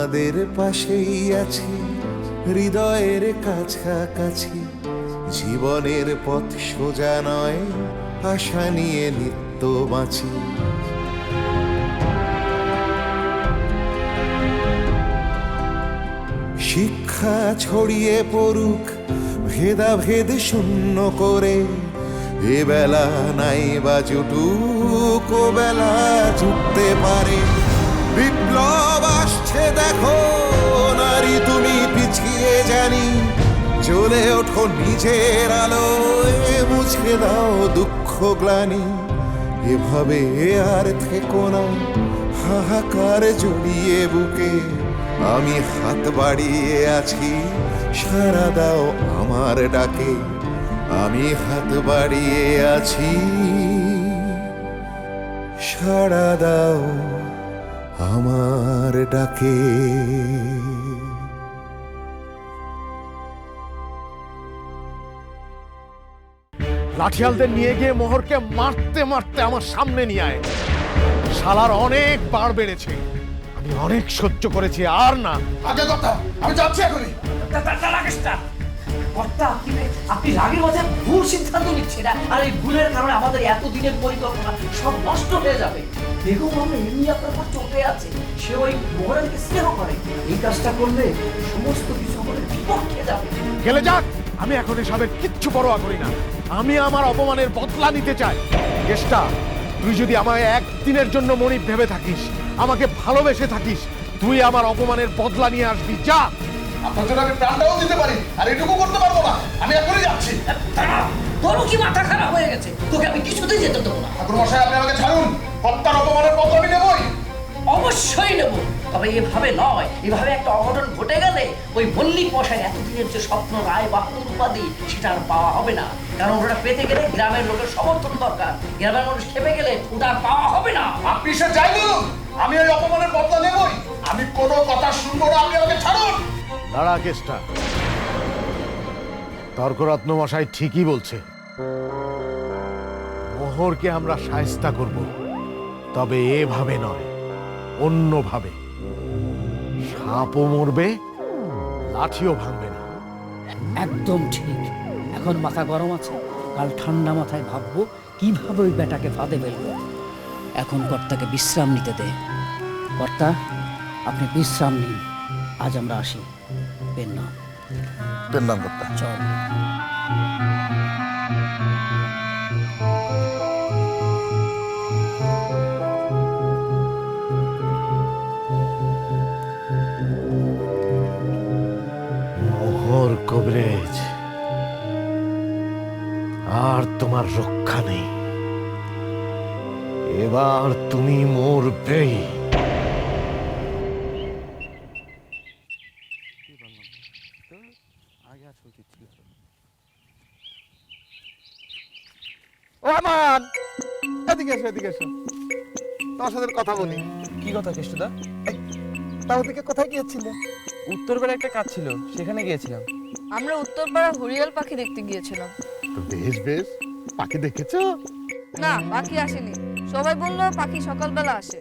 তোমাদের পাশেই আছি, হৃদয়ের কাছাকাছি। জীবনের পথ সোজা নয়, আশা নিয়ে নিত্য বাঁচি। শিক্ষা ছড়িয়ে পড়ুক ভেদাভেদ শূন্য করে, এ বেলা নাই বা জুটুক ও বেলা জুটতে পারে। বিপ্লব আসছে দেখো নারী, তুমি পিছিয়ে জানি, জ্বলে ওঠো নিজের আলোয়, মুছে দাও দুঃখ গ্লানি। এভাবে আর থেকো না হাহাকার জড়িয়ে বুকে, আমি হাত বাড়িয়ে আছি, সাড়া দাও আমার ডাকে। আমি হাত বাড়িয়ে আছি, সাড়া দাও আমার ডাকে। লাঠিয়ালদের নিয়ে গিয়ে মোহরকে মারতে মারতে আমার সামনে নিয়ে আয়। শালার অনেক বার বেড়েছে, আমি অনেক সহ্য করেছি, আর না। আগে কথা, আমি যাচ্ছি এখনই। আপনি রাগের মাঝে ভুল সিদ্ধান্ত নিচ্ছেন, আর এই ভুলের কারণে আমাদের এতদিনের পরিকল্পনা সব নষ্ট হয়ে যাবে। বেগম আমরা এমনি আপনার পর চোখে আছে, সে ওই মোহরানকে স্নেহ করে। এই কাজটা করলে সমস্ত কিছু আমাদের বিপক্ষে যাবে। গেলে যাক, আমি এখন এসবের কিচ্ছু পরোয়া করি না। আমি আমার অপমানের বদলা নিতে চাই। কেষ্টা, তুই যদি আমায় একদিনের জন্য মনিব ভেবে থাকিস, আমাকে ভালোবেসে থাকিস, তুই আমার অপমানের বদলা নিয়ে আসবি। যা। আপনার জন্য আমি প্রাণটাও দিতে পারি, আর এটুকু করতে পারবো না। আমি এখনই যাচ্ছি। তোরও কি মাথা খারাপ হয়ে গেছে? তোকে আমি কিছুতেই যেতে দেবো না। ঠাকুর মশাই, আপনি আমাকে ছাড়ুন। হত্যার অপমানের বদলা আমি নেবই। অবশ্যই নেব, তবে এভাবে নয়। এভাবে একটা অঘটন ঘটে গেলে ওই মল্লিক মশাইয়ের এতদিনের যে স্বপ্ন রায় বাহাদুর উপাধি, সেটা আর পাওয়া হবে না। কারণ ওটা পেতে গেলে গ্রামের লোকের সমর্থন দরকার। গ্রামের মানুষ খেপে গেলে ওটা আর পাওয়া হবে না। আপনি সে যাই বলুন, আমি ওই অপমানের বদলা নেবই। আমি কোনো কথা শুনবো না, আপনি আমাকে ছাড়ুন। দাঁড়া কেষ্টা, তর্করত্ন মশাই ঠিকই বলছে। মোহরকে আমরা শায়েস্তা করব, তবে এভাবে নয়, অন্যভাবে। সাপও মরবে, লাঠিও ভাঙবে না। একদম ঠিক। এখন মাথা গরম আছে, কাল ঠান্ডা মাথায় ভাববো কিভাবে ওই বেটাকে ফাঁদে ফেলবো। এখন কর্তাকে বিশ্রাম নিতে দে। কর্তা, আপনি বিশ্রাম নিন, আজ আমরা আসি। পেন্না পেন্নাম করতে চল। মোহর কবরেজ, আর তোমার রক্ষা নেই। এবার তুমি মরবেই। ও আমান, এদিকে এসো, এদিকে এসো, তোমার সাথে কথা বলি। কি কথা কেষ্টদা? তার ওদিকে কোথায় গিয়েছিলে? উত্তরপাড়ায় একটা কাজ ছিল, সেখানে গিয়েছিলাম। আমরা উত্তরপাড়া হরিয়াল পাখি দেখতে গিয়েছিলাম। তো বেশ বেশ, পাখি দেখেছো? না, পাখি আসেনি। সবাই বললো পাখি সকালবেলা আসে।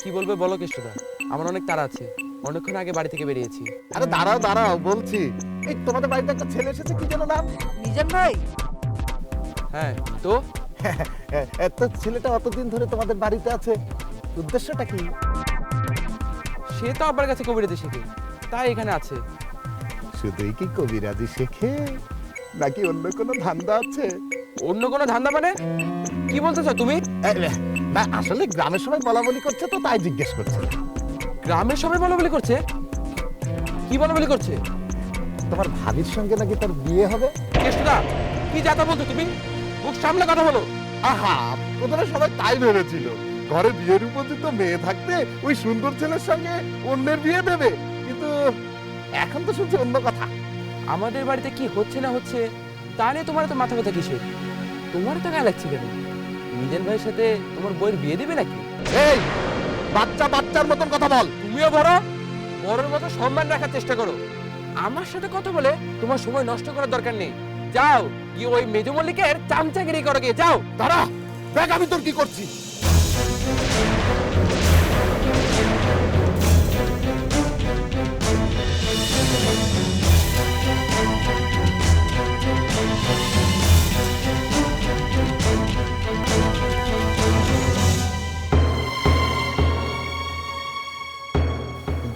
কি বলবে বলো কেষ্টদা, আমার অনেক তাড়া আছে, অনেকক্ষণ আগে বাড়ি থেকে বেরিয়েছি। আরে দাঁড়াও দাঁড়াও, বলছি। এই তোমাদের বাড়িতে একটা ছেলে এসেছে, কি যেন নাম? মিজান ভাই? হ্যাঁ তো? এত ছেলেটা অতদিন ধরে তোমাদের বাড়িতে আছে, উদ্দেশ্যটা কি? সে তো আব্বার কাছে কবিরাজি শেখে, তাই এখানে আছে। শুধুই কি কবিরাজি শেখে, নাকি অন্য কোনো ধান্দা আছে? অন্য কোনো ধান্দা মানে? কি বলতেছো তুমি? না, আসলে গ্রামের সবাই বলা বলি করছে, তো তাই জিজ্ঞেস করছি। গ্রামের সবাই বলা বলি করছে? কি বলা বলি করছে? তোমার ভাবির সঙ্গে নাকি তার বিয়ে হবে। কেষ্টদা, কি যাতা বলছো তুমি? মুখ সামলে কথা বলো। আহা, প্রথমে সবাই তাই ভেবেছিল, ঘরে বিয়ের উপযুক্ত মেয়ে থাকতে ওই সুন্দর ছেলের সঙ্গে অন্যের বিয়ে দেবে, কিন্তু এখন তো শুনছি অন্য কথা। আমাদের বাড়িতে কি হচ্ছে না হচ্ছে তা নিয়ে তোমার তো মাথা ব্যথা কিসের? তোমার তো গায়ে লাগছে কেন? মিজান ভাইয়ের সাথে তোমার বইয়ের বিয়ে দেবে নাকি? এই বাচ্চা বাচ্চার মতন কথা বল। তুমিও বড়, বড়র মতো সম্মান রাখার চেষ্টা করো। আমার সাথে কথা বলে তোমার সময় নষ্ট করার দরকার নেই। যাও গিয়ে ওই মেজো মল্লিকের চামচাগিরি করো, গিয়ে যাও। দাঁড়া, দেখ আমি তোর কি করছি।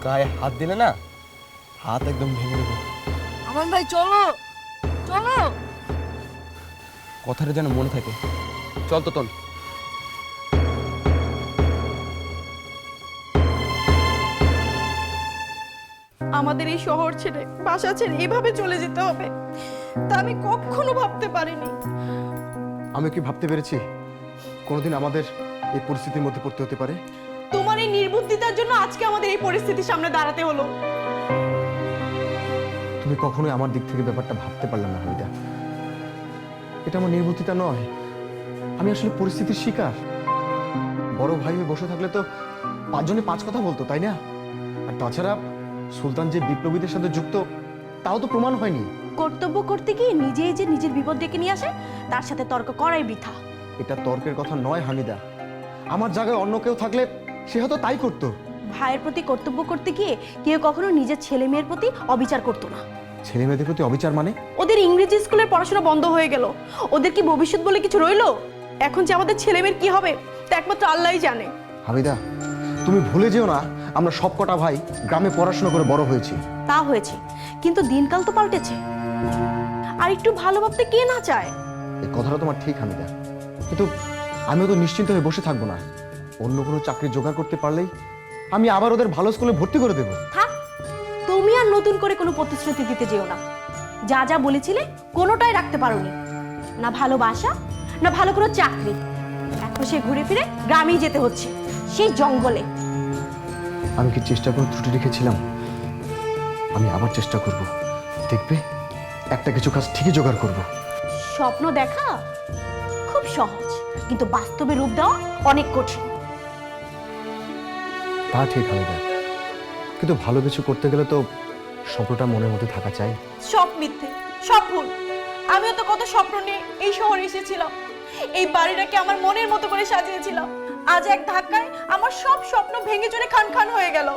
গায়ে হাত দিলে না হাত একদম ভেঙে দেবো। আমান ভাই চলো চলো। কথাটা যেন মনে থাকে। চল তো তোল। আমাদের এই শহর ছেড়ে বাসা ছেড়ে এভাবে চলে যেতে হবে তা আমি কখনো ভাবতে পারিনি। আমি কি ভাবতে পেরেছি কোনোদিন আমাদের এই পরিস্থিতির মধ্যে পড়তে হতে পারে? তোমার এই নির্বুদ্ধিতার জন্য আজকে আমাদের এই পরিস্থিতির সামনে দাঁড়াতে হলো। তুমি কখনোই আমার দিক থেকে ব্যাপারটা ভাবতে পারলাম না হামিদা। এটা আমার নির্বুদ্ধিতা নয়, আমি আসলে পরিস্থিতির শিকার। বড় ভাই হয়ে বসে থাকলে তো পাঁচজনে পাঁচ কথা বলতো, তাই না? আর তাছাড়া সুলতান যে বিপ্লবীদের সাথে যুক্ত তাও তো প্রমাণ হয়নি। কর্তব্য করতে গিয়ে নিজেই যে নিজের বিপদ ডেকে নিয়ে আসে, তার সাথে তর্ক করাই বৃথা। এটা তর্কের কথা নয় হামিদা। আমার জায়গায় অন্য কেউ থাকলে সে হয়তো তাই করতো। ভাইয়ের প্রতি কর্তব্য করতে গিয়ে কেউ কখনো নিজের ছেলে মেয়ের প্রতি অবিচার করতো না। ছেলে মেয়েদের প্রতি অবিচার মানে? ওদের ইংরেজি স্কুলের পড়াশোনা বন্ধ হয়ে গেল, ওদের কি ভবিষ্যৎ বলে কিছু রইলো? এখন যে আমাদের ছেলে মেয়ের কি হবে তা একমাত্র আল্লাহই জানে। হামিদা, তুমি ভুলে যেও না আমরা সব কটা ভাই গ্রামে পড়াশোনা করে বড় হয়েছি। তা হয়েছে, কিন্তু দিনকাল তো পাল্টেছে। আর একটু ভালো ভাবতে কে না চায়? এই কথাটা তোমার ঠিক হামিদা, কিন্তু আমিও তো নিশ্চিন্ত হয়ে বসে থাকবো না। অন্য কোনো চাকরি জোগাড় করতে পারলেই আমি আবার ওদের ভালো স্কুলে ভর্তি করে দেবো। থাক, তুমি আর নতুন করে কোনো প্রতিশ্রুতি দিতে যেও না। যা যা বলেছিলে কোনোটাই রাখতে পারোনি। না ভালোবাসা, না ভালো কোনো চাকরি। এখন সে ঘুরে ফিরে গ্রামেই যেতে হচ্ছে, সেই জঙ্গলে। আমি কি চেষ্টা করে ত্রুটি রেখেছিলাম? আমি আবার চেষ্টা করব, দেখবে একটা কিছু কাজ ঠিকই জোগাড় করব। স্বপ্ন দেখা খুব সহজ, কিন্তু বাস্তবে রূপ দেওয়া অনেক কঠিন। তা ঠিক হামিদা, কিন্তু ভালো কিছু করতে গেলে তো স্বপ্নটা মনের মধ্যে থাকা চাই। সব মিথ্যে, সব ভুল। আমিও তো কত স্বপ্ন নিয়ে এই শহরে এসেছিলাম, এই বাড়িটাকে আমার মনের মতো করে সাজিয়েছিলাম। আজ এক ধাক্কায় আমার সব স্বপ্ন ভেঙে চুরে খান খান হয়ে গেল।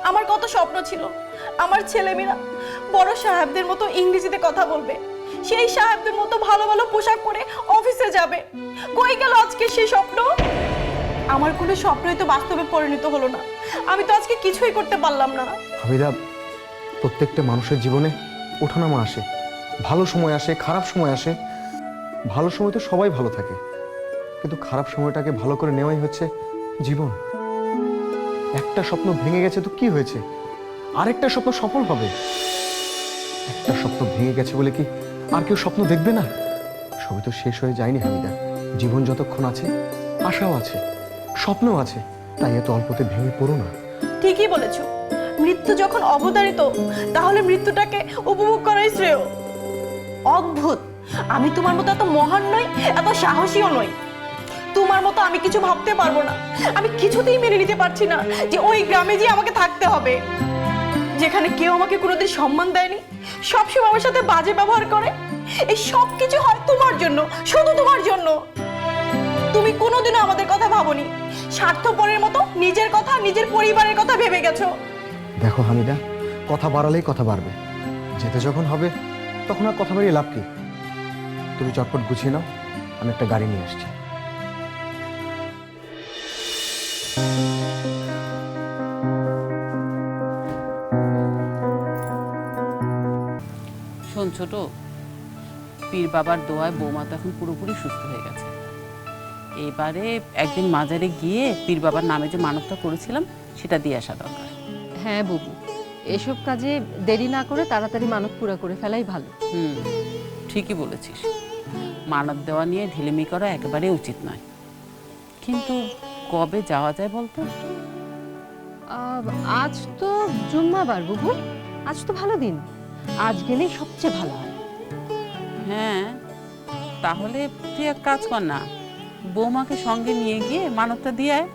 আমার কত স্বপ্ন ছিল, আমার ছেলেমেয়েরা বড় সাহেবদের মতো ইংরেজিতে কথা বলবে, সেই সাহেবদের মতো ভালো ভালো পোশাক পরে অফিসে যাবে। কই গেল আজকে সেই স্বপ্ন? আমার কোনো স্বপ্নই তো বাস্তবে পরিণত হলো না। আমি তো আজকে কিছুই করতে পারলাম না। হামিদা, প্রত্যেকটা মানুষের জীবনে ওঠানামা আসে, ভালো সময় আসে, খারাপ সময় আসে। ভালো সময় তো সবাই ভালো থাকে, কিন্তু খারাপ সময়টাকে ভালো করে নেওয়াই হচ্ছে জীবন। একটা স্বপ্ন ভেঙে গেছে তো কি হয়েছে, আরেকটা স্বপ্ন সফল হবে। একটা স্বপ্ন ভেঙে গেছে বলে কি আর কেউ স্বপ্ন দেখবে না? সবই তো শেষ হয়ে যায়নি হামিদা। জীবন যতক্ষণ আছে আশাও আছে, স্বপ্নও আছে, তাই এত অল্পতে ভেঙে পড়ো না। ঠিকই বলেছো, মৃত্যু যখন অবধারিত তাহলে মৃত্যুটাকে উপভোগ করাই শ্রেয়। অদ্ভুত, আমি তোমার মতো এত মহান নই, এত সাহসীও নই। তোমার মতো আমি কিছু ভাবতে পারবো না। আমি কিছুতেই মেনে নিতে পারছি না যে ওই গ্রামে যে আমাকে থাকতে হবে, যেখানে কেউ আমাকে কোনোদিন সম্মান দেয়নি, সবসময় আমার সাথে বাজে ব্যবহার করে। এই সব কিছু হয় তোমার জন্য, শুধু তোমার জন্য। তুমি কোনোদিনও আমাদের কথা ভাবোনি, স্বার্থপরের মতো নিজের কথা, নিজের পরিবারের কথা ভেবে গেছো। দেখো হামিদা, কথা বাড়ালেই কথা বাড়বে। যেতে যখন হবে তখন আর কথা বাড়িয়ে লাভ কি? তুমি চটপট গুছিয়ে নাও, আমি একটা গাড়ি নিয়ে আসছি। শোন ছোট, পীর বাবার দোয়ায় বৌমা তো এখন পুরোপুরি সুস্থ হয়ে গেছে। এবারে একদিন মাজারে গিয়ে পীর বাবার নামে যে মানবটা করেছিলাম সেটা দিয়ে আসা দরকার। হ্যাঁ বুবু, এসব কাজে দেরি না করে তাড়াতাড়ি মানত পুরা করে ফেলাই ভালো। ঠিকই বলেছিস, মানত দেওয়া নিয়ে ঢিলেমি করা একেবারে উচিত নয়। কিন্তু কবে যাওয়া যায় বলতো? আজ তো জুম্মাবার বুবু, আজ তো ভালো দিন, আজ গেলেই সবচেয়ে ভালো হয়। হ্যাঁ, তাহলে তুই এক কাজ কর না, বৌমাকে সঙ্গে নিয়ে গিয়ে মানতটা দিয়ে আয়।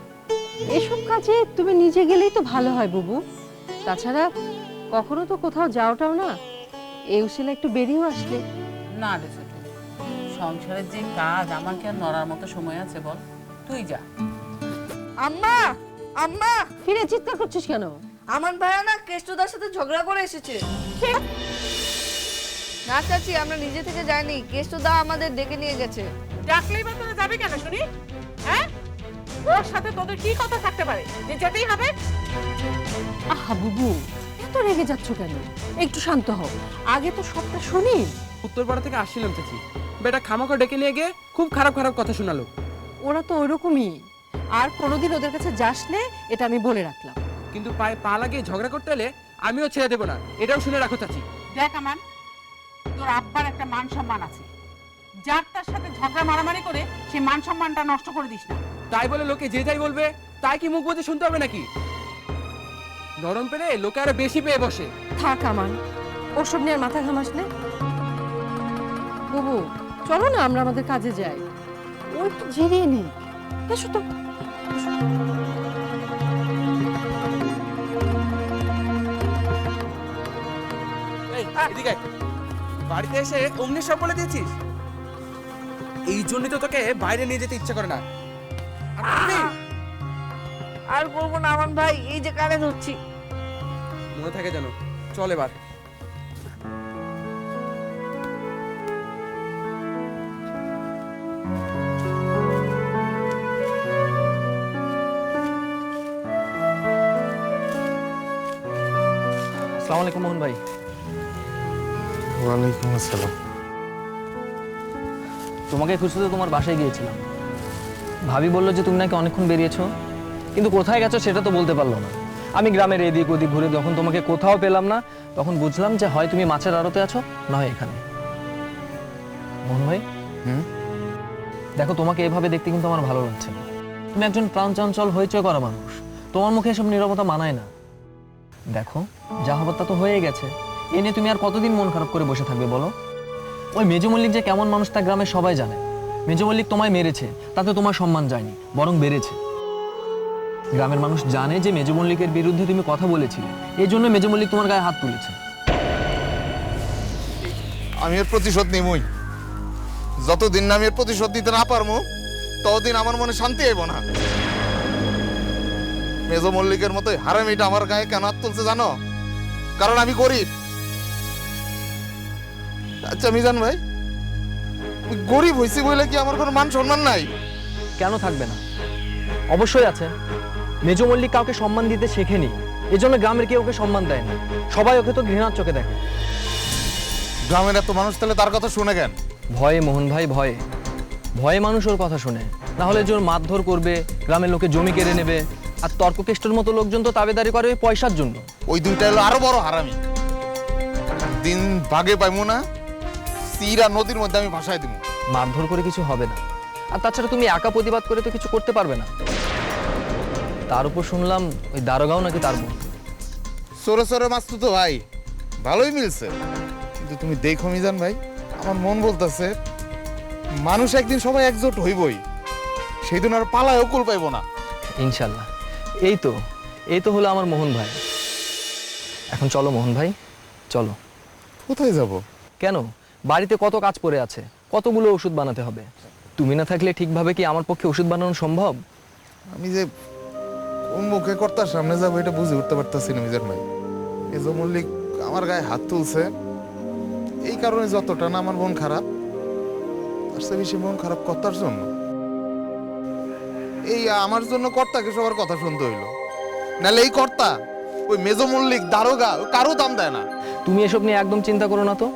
এসব কাজে তুমি নিজে গেলেই তো ভালো হয় বুবু। তাছাড়া কখনো তো কোথাও যাওয়াটাও না, এই উসিলা একটু বেরিয়েও আসলে। না রে ছোট, সংসারের যে কাজ, আমার কি আর নড়ার মতো সময় আছে বল? তুই যা। আম্মা আম্মা, ফিরে চিৎকার করছিস কেন? আমান ভাইয়া না কেষ্টদার সাথে ঝগড়া করে এসেছে। না চাচি, আমরা নিজে থেকে যাইনি, কেষ্টদা আমাদের ডেকে নিয়ে গেছে। ডাকলেই বা তোরা যাবে কেন শুনি? হ্যাঁ, ওর সাথে তোদের কি কথা থাকতে পারে যে যেতেই হবে? আহা বুবু, এত রেগে যাচ্ছ কেন? একটু শান্ত হও, আগে তো সবটা শুনি। উত্তরপাড়া থেকে আসছিলাম চাচি, বেটা খামাখা ডেকে নিয়ে গিয়ে খুব খারাপ খারাপ কথা শোনালো। ওরা তো ওরকমই, আর কোনোদিন ওদের কাছে যাস নে, এটা আমি বলে রাখলাম। কিন্তু পায়ে পা লাগিয়ে ঝগড়া করতে এলে আমিও ছেড়ে দেবো না, এটাও শুনে রাখো চাচি। দেখ আমান, তোর আব্বার একটা মান সম্মান আছে, যার তার সাথে ঝগড়া মারামারি করে সেই মান সম্মানটা নষ্ট করে দিস না। তাই বলে লোকে যে যাই বলবে তাই কি মুখ বুজে শুনতে হবে নাকি? নরম পেলে লোকে আরো বেশি পেয়ে বসে। থাক আমান, ওসব নিয়ে আর মাথা ঘামাস নে। বুবু চলো না আমরা আমাদের কাজে যাই, ও একটু জিরিয়ে নি। এসো তো। এই, এদিকে আয়। বাড়িতে এসে অমনি সব বলে দিয়েছিস? এই জন্যই তো তোকে বাইরে নিয়ে যেতে ইচ্ছা করে না। আর করবো না আমান ভাই, এই যে কানে ধরছি। মনে থাকে জানো। চল এবার। আসসালামু আলাইকুম মোহন ভাই। ওয়ালাইকুম আসসালাম। তোমাকে খুঁজতে তোমার বাসায় গিয়েছিলাম। ভাবি বললো যে তুমি নাকি অনেকক্ষণ বেরিয়েছো, কিন্তু কোথায় গেছো সেটা তো বলতে পারলো না। আমি গ্রামের এদিক ওদিক ঘুরে যখন তোমাকে কোথাও পেলাম না, তখন বুঝলাম যে হয় তুমি মাছের আড়তে আছো, না হয় এখানে। মোহন ভাই, দেখো তোমাকে এভাবে দেখতে কিন্তু আমার ভালো লাগছে না। তুমি একজন প্রাণচঞ্চল হইচই করা মানুষ, তোমার মুখে এসব নীরবতা মানায় না। দেখো যা হবার তা তো হয়ে গেছে, এ নিয়ে তুমি আর কতদিন মন খারাপ করে বসে থাকবে বলো? ওই মেজো মল্লিক যে কেমন মানুষ তা গ্রামের সবাই জানে। মেজো মল্লিক তোমায় মেরেছে, তাতে তোমার সম্মান যায়নি, বরং বেড়েছে। গ্রামের মানুষ জানে যে মেজো মল্লিকের বিরুদ্ধে তুমি কথা বলেছিলে, এই জন্য মেজো মল্লিক তোমার গায়ে হাত তুলেছে। আমি এর প্রতিশোধ নিমই। যতদিন না আমি এর প্রতিশোধ দিতে না পারবো, ততদিন আমার মনে শান্তি আইব না। মেজো মল্লিকের মতোই হারামিটা আমার গায়ে কেন হাত তুলছে জানো? কারণ আমি গরিব। আচ্ছা মিজান ভাই, আমি গরিব হয়েছি বলে কি আমার কোনো মান সম্মান নাই? কেন থাকবে না? অবশ্যই আছে। মেজো মল্লিক কাউকে সম্মান দিতে শেখেনি, এজন্য গ্রামের কেউ ওকে সম্মান দেয় না। সবাই ওকে তো ঘৃণার চোখে দেখে। গ্রামের এত মানুষ তাহলে তার কথা শুনে কেন? ভয়ে মোহন ভাই, ভয়ে ভয়ে মানুষ ওর কথা শুনে, না হলে যে ওর মারধর করবে, গ্রামের লোকে জমি কেড়ে নেবে। আর তর্ককেষ্টর মতো লোকজন তো তাবেদারি করে ওই পয়সার জন্য। ওই দুইটা হলো আরো বড় হারামি। দিন ভাগে পাইমু না, সিরা নদীর মধ্যে আমি ভাসায় দিব। মারধর করে কিছু হবে না, আর তাছাড়া তুমি একা প্রতিবাদ করে তো কিছু করতে পারবে না। তার উপর শুনলাম ওই দারোগাও নাকি তার বোন। সরে সরে মাছ তো ভাই ভালোই মিলছে, কিন্তু তুমি দেখো মিজান ভাই, আমার মন বলতেছে মানুষ একদিন সবাই একজোট হইবই, সেই দিন আর পালায়ও কুল পাইব না। ইনশাল্লাহ। এই তো হলো আমার মোহন ভাই। এখন চলো মোহন ভাই, চলো। কোথায় যাব? কেন? বাড়িতে কত কাজ পড়ে আছে, কতগুলো ওষুধ বানাতে হবে। তুমি না থাকলে ঠিকভাবে কি আমার পক্ষে ওষুধ বানানো সম্ভব? আমি যে কোন মুখে কর্তার সামনে যাবো এটা বুঝে উঠতে পারতেছি না মিজান ভাই। মেজো মল্লিক আমার গায়ে হাত তুলছে, এই কারণে যতটা না আমার মন খারাপ, তার চেয়ে বেশি মন খারাপ কর্তার জন্য। এই আমার জন্য কর্তাকে সবার কথা শুনতে হইলো, নাহলে এই কর্তা ওই মেজো মল্লিক দারোগা কারো দাম দেয় না। তুমি এসব নিয়ে একদম চিন্তা করো না তো।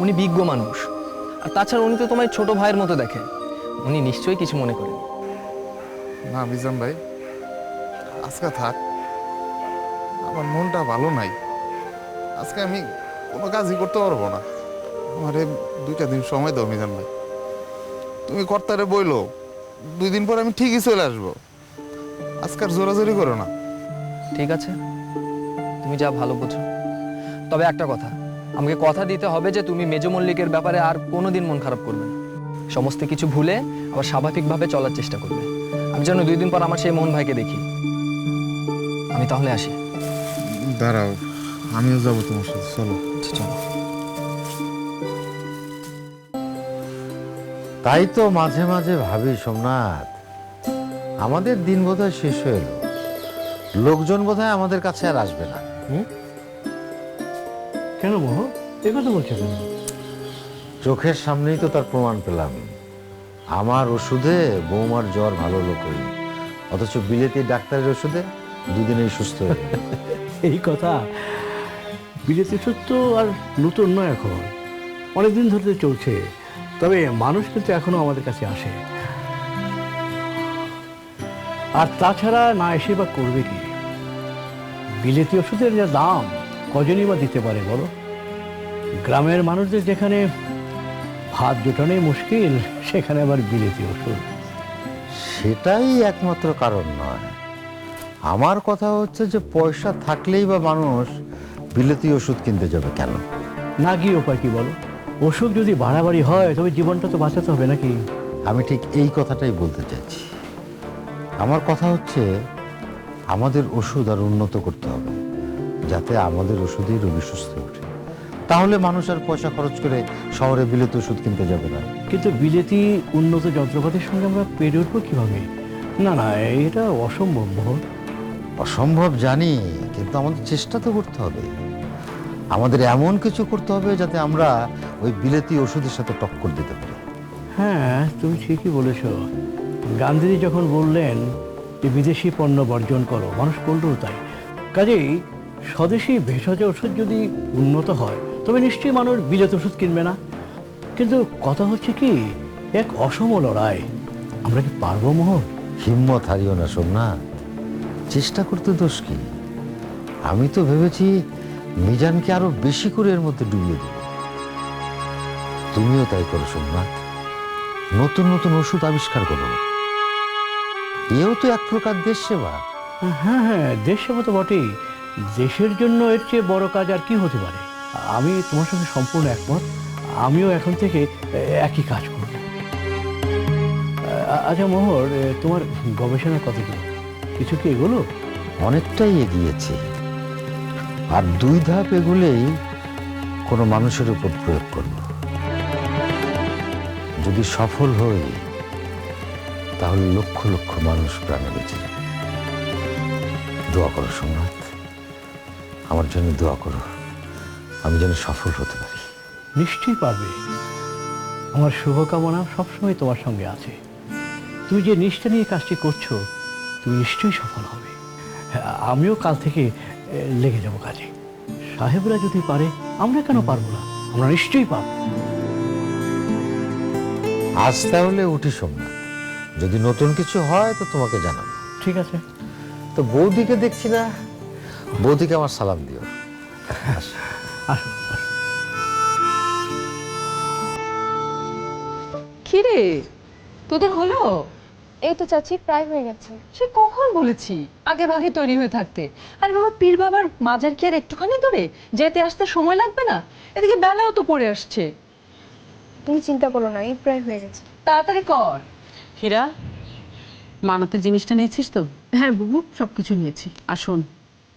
উনি বিজ্ঞ মানুষ, আর তাছাড়া উনি তো তোমার ছোট ভাইয়ের মতো দেখে, উনি নিশ্চয়ই কিছু মনে করেন না। মিজান ভাই আজকে থাক, আমার মনটা ভালো নাই। আজকে আমি কোনো কাজই করতে পারবো না। আমারে 2টা দিন সময় দাও মিজান ভাই। তুমি কর্তারে বইলো 2 দিন পর আমি ঠিকই চলে আসবো। আজকাল জোরাজোরি করো না। ঠিক আছে, তুমি যা ভালো বোঝো। তবে একটা কথা, আমাকে কথা দিতে হবে যে তুমি মেজো মল্লিকের ব্যাপারে আর কোনোদিন মন খারাপ করবে না। সমস্ত কিছু ভুলে আবার স্বাভাবিকভাবে চলার চেষ্টা করবে। আমি যেন 2 দিন পর আমার সেই মোহন ভাইকে দেখি। আমি তাহলে আসি। দাঁড়াও, আমিও যাবো তোমার সাথে, চলো। চলো। তাই তো মাঝে মাঝে ভাবি সোমনাথ, আমাদের দিন বোধহয় শেষ হয়ে এলো, লোকজন বোধহয় আমাদের কাছে আর আসবে না। কেন মোহ, এ কথা বলছো কেন? চোখের সামনেই তো তার প্রমাণ পেলাম। আমার ওষুধে বৌমার জ্বর ভালো লোক হয়নি, অথচ বিলেতি ডাক্তারের ওষুধে দুদিনেই সুস্থ হয়ে গেল। এই কথা, বিলেতি ওষুধ তো আর নতুন নয়, এখন অনেকদিন ধরে চলছে। তবে মানুষ কিন্তু এখনো আমাদের কাছে আসে, আর তাছাড়া না এসে বা করবে কি? বিলেতি ওষুধের যা দাম, কজনই বা দিতে পারে বলো? গ্রামের মানুষদের যেখানে ভাত জোটানোই মুশকিল, সেখানে আবার বিলেতি ওষুধ। সেটাই একমাত্র কারণ নয়। আমার কথা হচ্ছে যে পয়সা থাকলেই বা মানুষ বিলেতি ওষুধ কিনতে যাবে কেন? না গিয়ে উপায় কি বলো? ওষুধ যদি বাড়াবাড়ি হয় তবে জীবনটা তো বাঁচাতে হবে নাকি? আমি ঠিক এই কথাটাই বলতে চাইছি। আমার কথা হচ্ছে আমাদের ওষুধ আর উন্নত করতে হবে, যাতে আমাদের ওষুধেই রোগী সুস্থ ওঠে। তাহলে মানুষ আর পয়সা খরচ করে শহরে বিলেতি ওষুধ কিনতে যাবে না। কিন্তু বিলেতি উন্নত যন্ত্রপাতির সঙ্গে আমরা পেরে উঠবো কিভাবে? না না, এটা অসম্ভব। অসম্ভব জানি, কিন্তু আমাদের চেষ্টা তো করতে হবে। আমাদের এমন কিছু করতে হবে যাতে আমরা ওই বিলেতি ওষুধের সাথে টক্কর দিতে পারি। হ্যাঁ, তুমি ঠিকই বলেছ। গান্ধীজি যখন বললেন যে বিদেশি পণ্য বর্জন করো, মানুষ করলো তাই। কাজেই স্বদেশি ভেষজ ওষুধ যদি উন্নত হয় তবে নিশ্চয়ই মানুষ বিলেত ওষুধ কিনবে না। কিন্তু কথা হচ্ছে কি, এক অসম লড়াই। আমরা কি পারবো মোহন? হিম্মত হারিও না সোমনাথ, চেষ্টা করতে দোষ কি? আমি তো ভেবেছি মিজানকে আরো বেশি করে এর মধ্যে ডুবিয়ে দেব। তুমিও তাই করো সোমনাথ, নতুন নতুন ওষুধ আবিষ্কার করো। এও তো এক প্রকার দেশ সেবা। হ্যাঁ হ্যাঁ, দেশ সেবা তো বটেই। দেশের জন্য এর চেয়ে বড় কাজ আর কি হতে পারে? আমি তোমার সঙ্গে সম্পূর্ণ একমত। আমিও এখন থেকে একই কাজ করব। আচ্ছা মোহর, তোমার গবেষণা কতদূর? কিছু কি এগুলো? অনেকটাই এগিয়েছে, আর 2 ধাপ এগুলেই কোনো মানুষের উপর প্রয়োগ করব। যদি সফল হই তাহলে লক্ষ লক্ষ মানুষ প্রাণে বেঁচে যাবে। দোয়া করো সোমনাথ, আমার জন্য দোয়া করো, আমি যেন সফল হতে পারি। নিশ্চয়ই পারবে। আমার শুভকামনা সবসময় তোমার সঙ্গে আছে। তুমি যে নিষ্ঠা নিয়ে কাজটি করছো, তুমি নিশ্চয়ই সফল হবে। আমিও কাল থেকে লেগে যাব কাজে। সাহেবরা যদি পারে, আমরা কেন পারবো না? আমরা নিশ্চয়ই পারবো। আজ তাহলে উঠি সোমনাথ, যদি নতুন কিছু হয় তো তোমাকে জানাবো। ঠিক আছে। তো বৌদিকে দেখছি না, বৌদিকে আমার সালাম দিও। আসো আসো। কিরে, তোদের হলো? এই তো চাচি, প্রায় হয়ে গেছে। সে কখন বলেছি আগে ভাগে তৈরি হয়ে থাকতে। আরে বাবা, পীর বাবার মাজার কি আর একটুখানি দূরে? যেতে আসতে সময় লাগবে না? এদিকে বেলাও তো পড়ে আসছে। তুমি চিন্তা করো না, এই প্রায় হয়ে গেছে। তাড়াতাড়ি কর। হীরা, মানতের জিনিসটা নিয়েছিস তো? হ্যাঁ বুবু, সবকিছু নিয়েছি। আর শোন,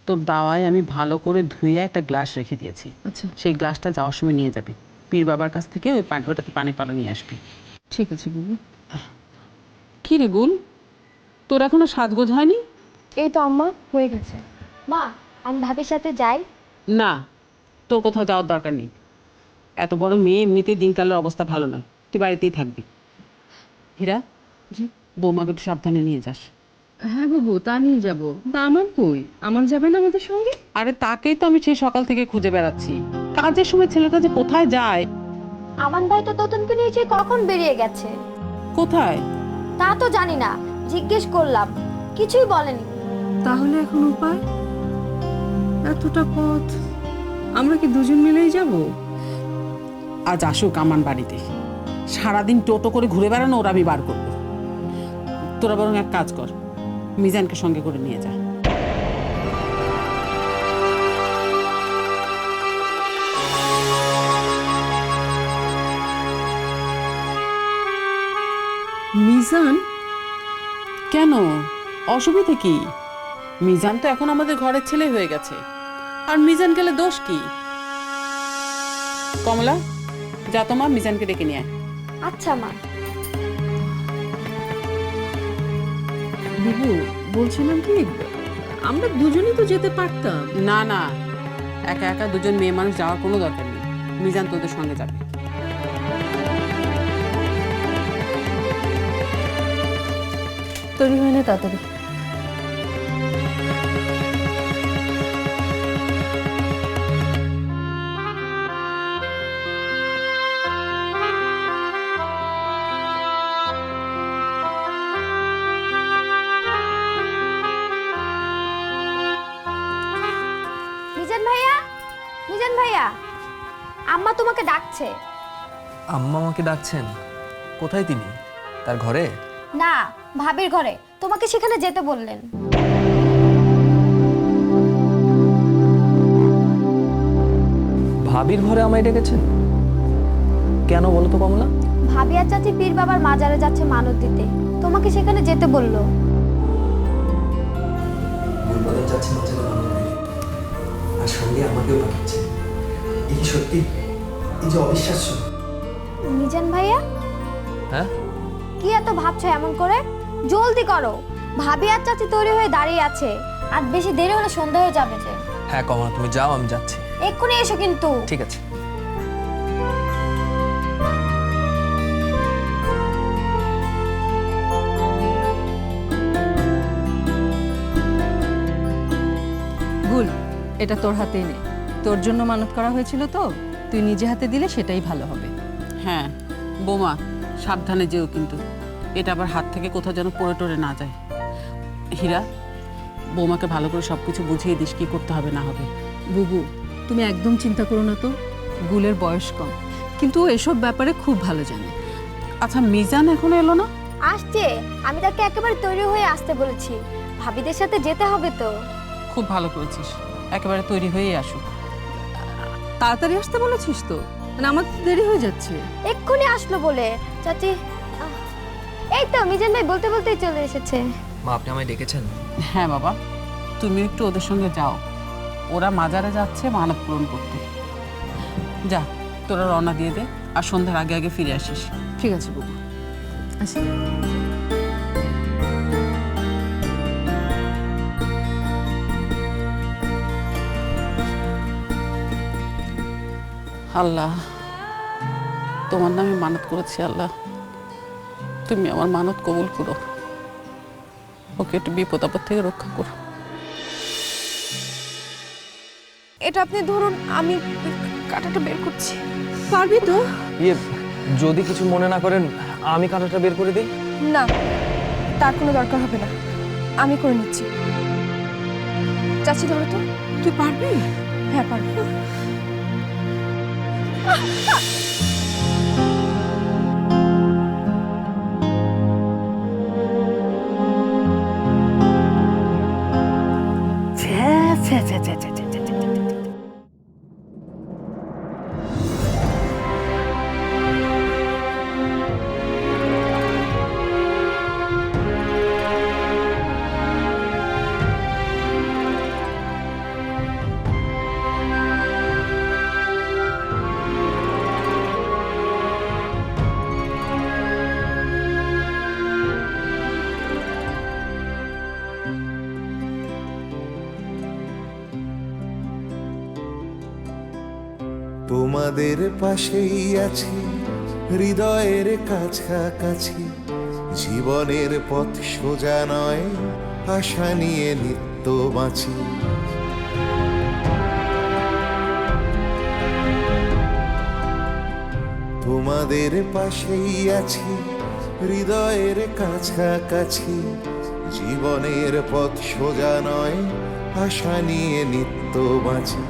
তোর দাওয়ায় আমি ভালো করে ধুয়ে একটা গ্লাস রেখে দিয়েছি। আচ্ছা, সেই গ্লাসটা যাওয়ার সময় নিয়ে যাবি। পীর বাবার কাছ থেকে ওই ওটাতে পানি পালো নিয়ে আসবি। ঠিক আছে বুবু। কি রে গুল, তোর এখনো সাজগোজ হয়নি? এই তো আম্মা, হয়ে গেছে। মা, আমি ভাবির সাথে যাই? না, তোর কোথাও যাওয়ার দরকার নেই। এত বড় মেয়ে, এমনিতেই দিনকালের অবস্থা ভালো নয়, তুই বাড়িতেই থাকবি। হীরা, বৌমাকে একটু সাবধানে নিয়ে যাস। হ্যাঁ বুবু, তা নিয়ে যাবো। তা আমার কই? আমার যাবে না আমাদের সঙ্গে? আরে তাকেই তো আমি সেই সকাল থেকে খুঁজে বেড়াচ্ছি। কাজের সময় ছেলেটা যে কোথায় যায়। আমান ভাই তো তোতনকে নিয়ে যে কখন বেরিয়ে গেছে। কোথায় তা তো জানি না, জিজ্ঞেস করলাম, কিছুই বলেনি। তাহলে এখন উপায়? এতটা পথ আমরা কি দুজন মিলেই যাব? আজ আসুক আমান বাড়িতে, সারাদিন টোটো করে ঘুরে বেড়ানো ওরা আমি বার করবো। তোরা বরং এক কাজ কর, মিজানকে সঙ্গে করে নিয়ে যা। মিজান? কেন, অসুবিধে কি? মিজান তো এখন আমাদের ঘরের ছেলে হয়ে গেছে, আর মিজান গেলে দোষ কি? কমলা, যা তো মা, মিজানকে ডেকে নিয়ে আয়। আচ্ছা মা। বুবু, বলছিলাম কি, আমরা দুজনেই তো যেতে পারতাম। না না, একা একা দুজন মেয়ে মানুষ যাওয়ার কোনো দরকার নেই। মিজান তোদের সঙ্গে যাবে। তৈরি হয়ে নে তাড়াতাড়ি। মিজান ভাইয়া, মিজান ভাইয়া, আম্মা তোমাকে ডাকছে। আম্মা আমাকে ডাকছেন? কোথায় তিনি? তার ঘরে? না, ভাবির ঘরে। তোমাকে সেখানে যেতে বললেন। ভাবির ঘরে আমায় ডেকেছেন কেন বলো তো কমলা? ভাবি আর চাচি পীর বাবার মাজারে যাচ্ছে মানত দিতে, তোমাকে সেখানে যেতে বললো। যাচ্ছে মাজারে মানত দিতে, আর সঙ্গে আমাকেও পাঠাচ্ছে। এই সত্যি, এই যে অবিশ্বাস্য। মিজান ভাইয়া, হ্যাঁ কি এত ভাবছো এমন করে? জলদি করো, ভাবি আর চাচি তৈরি হয়ে দাঁড়িয়ে আছে, আর বেশি দেরি হলে সন্ধ্যা হয়ে যাবে যে। হ্যাঁ কমলা, তুমি যাও, আমি যাচ্ছি। এক্ষুনি এসো কিন্তু। ঠিক আছে। গুল, এটা তোর হাতেই নে। তোর জন্য মানত করা হয়েছিল তো, তুই নিজে হাতে দিলে সেটাই ভালো হবে। হ্যাঁ বৌমা, সাবধানে যেও কিন্তু, এটা আবার হাত থেকে কোথাও যেন পড়ে টরে না যায়। হীরা, বৌমাকে ভালো করে সব কিছু বুঝিয়ে দিস কি করতে হবে না হবে। বুবু, তুমি একদম চিন্তা করো না তো। গুলের বয়স কম, কিন্তু ও এসব ব্যাপারে খুব ভালো জানে। আচ্ছা, মিজান এখনো এলো না? আসছে, আমি তাকে একেবারে তৈরি হয়ে আসতে বলেছি। ভাবিদের সাথে যেতে হবে তো। খুব ভালো করেছিস, একেবারে তৈরি হয়েই আসুক। তাড়াতাড়ি আসতে বলেছিস তো, মানে আমার তো দেরি হয়ে যাচ্ছে। এক্ষুনি আসলো বলে চাচি। এই তো মিজান ভাই বলতে বলতেই চলে এসেছে। মা, আপনি আমায় ডেকেছেন? হ্যাঁ বাবা, তুমি একটু ওদের সঙ্গে যাও, ওরা মাজারে যাচ্ছে মানত পূরণ করতে। যা, তোরা রওনা দিয়ে দে, আর সন্ধ্যার আগে আগে ফিরে আসিস। ঠিক আছে বুবু, আসি। আল্লাহ, তোমার নামে মানত করেছি আল্লাহ, তুমি আমার মানত কবুল করো, ওকে একটু বিপদ আপদ থেকে রক্ষা করো। এটা আপনি ধরুন, আমি কাঁটাটা বের করছি। পারবি তো? ইয়ে, যদি কিছু মনে না করেন, আমি কাঁটাটা বের করে দিই। না, তার কোনো দরকার হবে না, আমি করে নিচ্ছি। চাচি ধরো তো। তুই পারবি? হ্যাঁ পারবো। তোমাদের পাশেই আছি, হৃদয়ের কাছাকাছি। জীবনের পথ সোজা নয়, আশা নিয়ে নিত্য বাঁচি। তোমাদের পাশেই আছি, হৃদয়ের কাছাকাছি। জীবনের পথ সোজা নয়, আশা নিয়ে নিত্য বাঁচি।